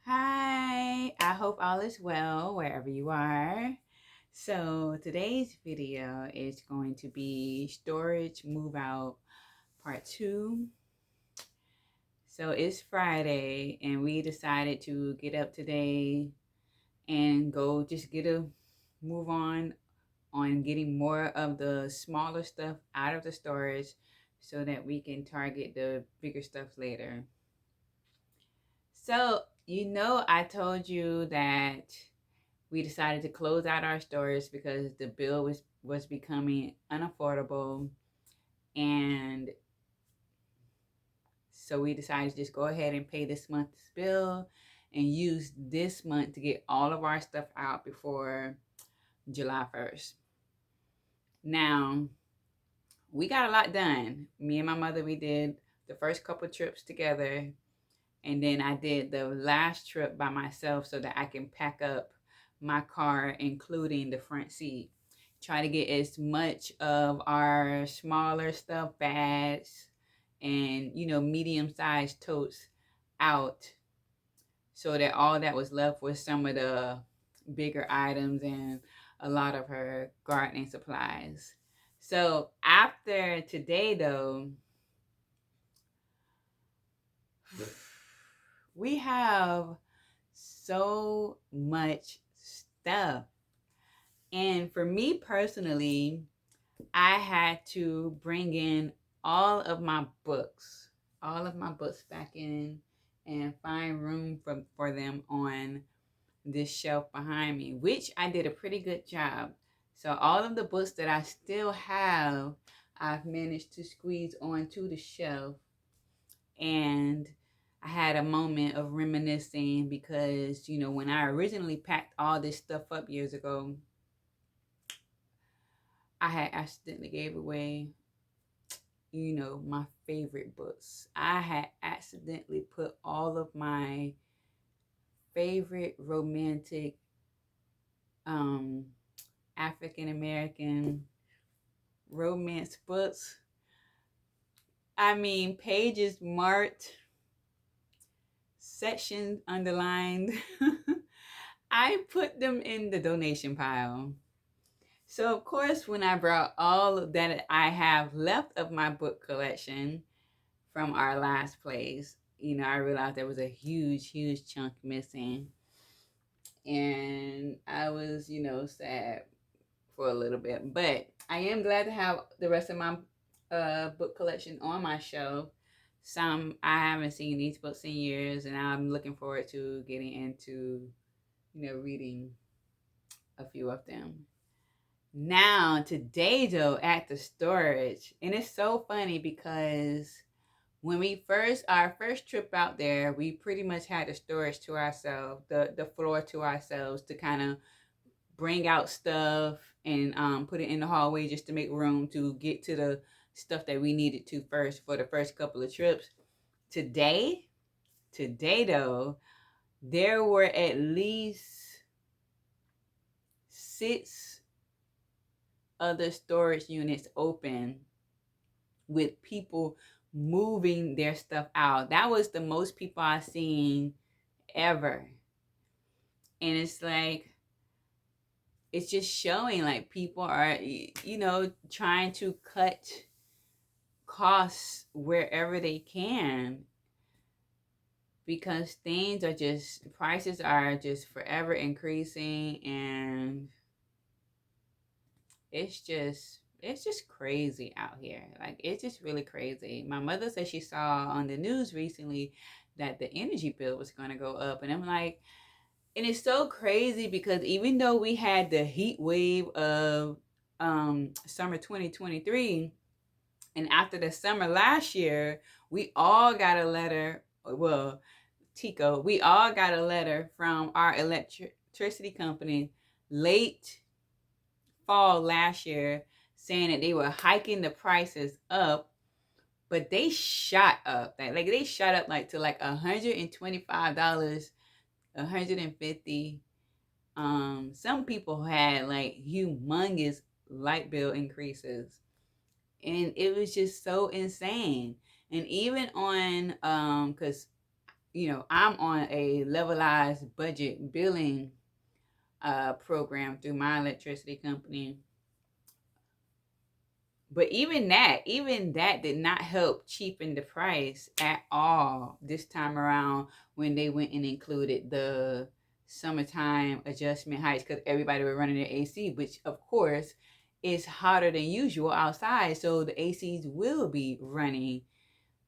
Hi, I hope all is well wherever you are. So, today's video is going to be storage move out part 2. So, it's Friday and we decided to get up today and go just get a move on getting more of the smaller stuff out of the storage so that we can target the bigger stuff later. So, I told you that we decided to close out our stores because the bill was becoming unaffordable, and so we decided to just go ahead and pay this month's bill and use this month to get all of our stuff out before July 1st. Now, we got a lot done. Me and my mother, we did the first couple trips together, and then I did the last trip by myself so that I can pack up my car, including the front seat. Try to get as much of our smaller stuff, bags, and medium-sized totes out, so that all that was left was some of the bigger items and a lot of her gardening supplies. So after today, though, we have so much stuff. And for me personally, I had to bring in all of my books back in and find room for them on this shelf behind me, which I did a pretty good job. So all of the books that I still have, I've managed to squeeze onto the shelf. And I had a moment of reminiscing because, when I originally packed all this stuff up years ago, I had accidentally gave away, my favorite books. I had accidentally put all of my favorite romantic um African American romance books. I mean, pages marked, sections underlined. I put them in the donation pile. So, of course, when I brought all of that I have left of my book collection from our last place, I realized there was a huge, huge chunk missing. And I was, sad for a little bit. But I am glad to have the rest of my book collection on my shelf. Some I haven't seen these books in years, and I'm looking forward to getting into, reading a few of them. Now, today though, at the storage, and it's so funny because when our first trip out there, we pretty much had the storage to ourselves, the floor to ourselves to kind of bring out stuff and put it in the hallway just to make room to get to the stuff that we needed to first for the first couple of trips. Today, though, there were at least 6 other storage units open with people moving their stuff out. That was the most people I've seen ever. And it's like, it's just showing like people are, trying to cut costs wherever they can, because prices are just forever increasing, and it's just crazy out here. Like, it's just really crazy. My mother said she saw on the news recently that the energy bill was going to go up, and I'm like, and it's so crazy because even though we had the heat wave of summer 2023, and after the summer last year, we all got a letter. Well, Tico, we all got a letter from our electricity company late fall last year saying that they were hiking the prices up, but they shot up. Like they shot up like to like $125, $150. Some people had like humongous light bill increases, and it was just so insane. And even on because I'm on a levelized budget billing program through my electricity company. But even that did not help cheapen the price at all this time around when they went and included the summertime adjustment heights because everybody was running their AC, which of course is hotter than usual outside. So the ACs will be running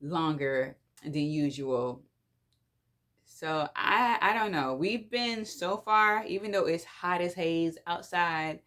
longer than usual. So I don't know. We've been so far, even though it's hot as haze outside,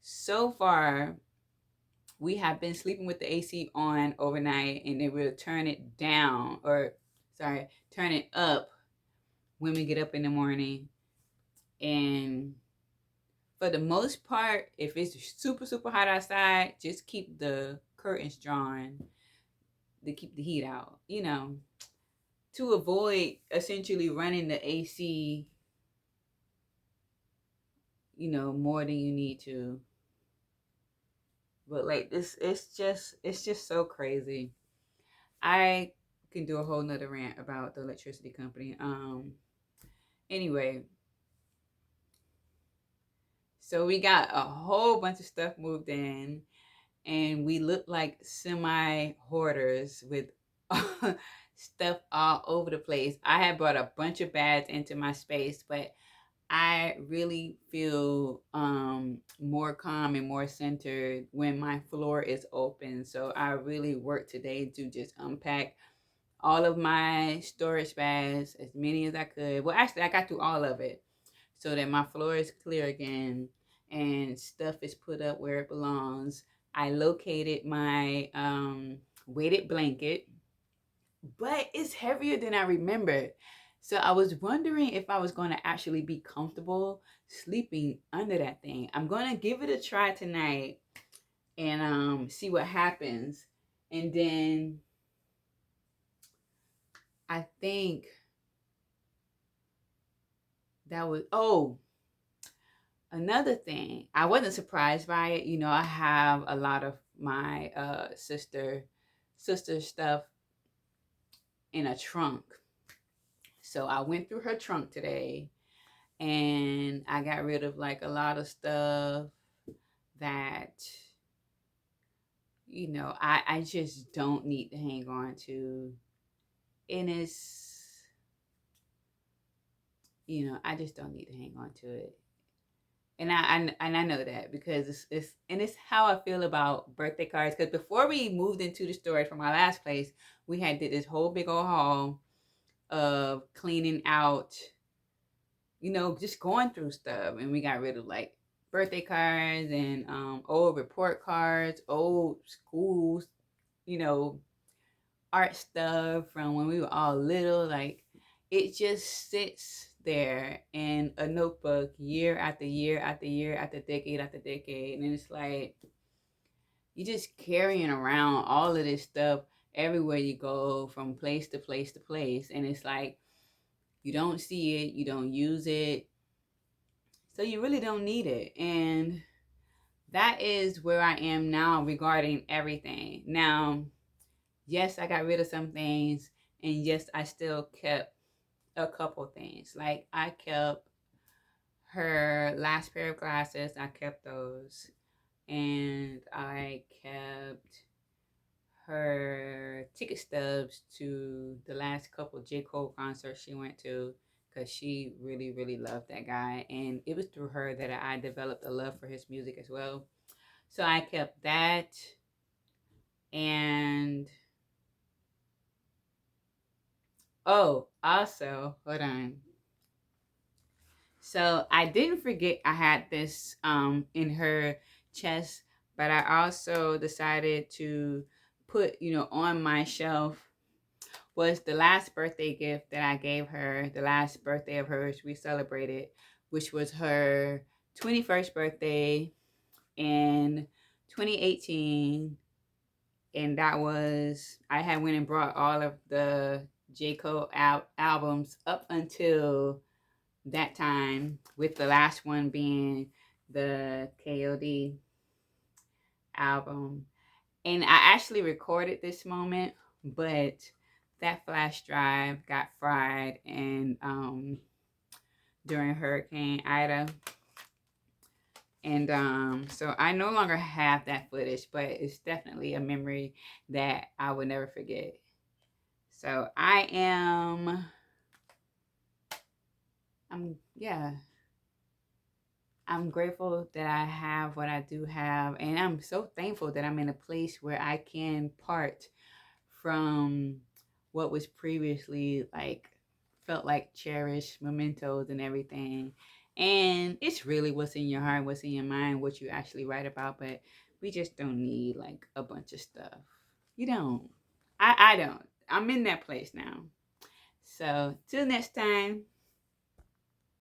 so far we have been sleeping with the AC on overnight, and then we'll turn it down, or sorry, turn it up when we get up in the morning. And for the most part, if it's super, super hot outside, just keep the curtains drawn to keep the heat out, to avoid essentially running the AC, more than you need to. But like this, it's just so crazy. I can do a whole nother rant about the electricity company. Anyway, so we got a whole bunch of stuff moved in, and we look like semi hoarders with stuff all over the place. I had brought a bunch of bags into my space, but I really feel more calm and more centered when my floor is open. So I really worked today to just unpack all of my storage bags, as many as I could. Well, actually, I got through all of it so that my floor is clear again and stuff is put up where it belongs. I located my weighted blanket, but it's heavier than I remembered. So I was wondering if I was going to actually be comfortable sleeping under that thing. I'm going to give it a try tonight and see what happens. And then I think that was another thing. I wasn't surprised by it. I have a lot of my sister stuff in a trunk. So I went through her trunk today and I got rid of like a lot of stuff that I just don't need to hang on to. And I just don't need to hang on to it. And I know that because it's how I feel about birthday cards. Because before we moved into the storage from our last place, we had did this whole big old haul of cleaning out, just going through stuff, and we got rid of like birthday cards and old report cards, old schools, you know, art stuff from when we were all little. Like it just sits there in a notebook year after year after year after decade. And it's like you just carrying around all of this stuff everywhere you go from place to place to place. And it's like you don't see it, you don't use it. So you really don't need it. And that is where I am now regarding everything. Now, yes, I got rid of some things, and yes, I still kept a couple things. Like I kept her last pair of glasses, I kept those, and I kept her ticket stubs to the last couple J. Cole concerts she went to because she really, really loved that guy. And it was through her that I developed a love for his music as well. So I kept that. And also, hold on. So I didn't forget I had this in her chest, but I also decided to put, on my shelf was the last birthday gift that I gave her, the last birthday of hers we celebrated, which was her 21st birthday in 2018. And that was, I had went and brought all of the J. Cole albums up until that time, with the last one being the KOD album. And I actually recorded this moment, but that flash drive got fried and during Hurricane Ida. And so I no longer have that footage, but it's definitely a memory that I would never forget. So yeah, I'm grateful that I have what I do have, and I'm so thankful that I'm in a place where I can part from what was previously like felt like cherished mementos and everything. And it's really what's in your heart, what's in your mind, what you actually write about. But we just don't need like a bunch of stuff. You don't. I don't. I'm in that place now. So till next time.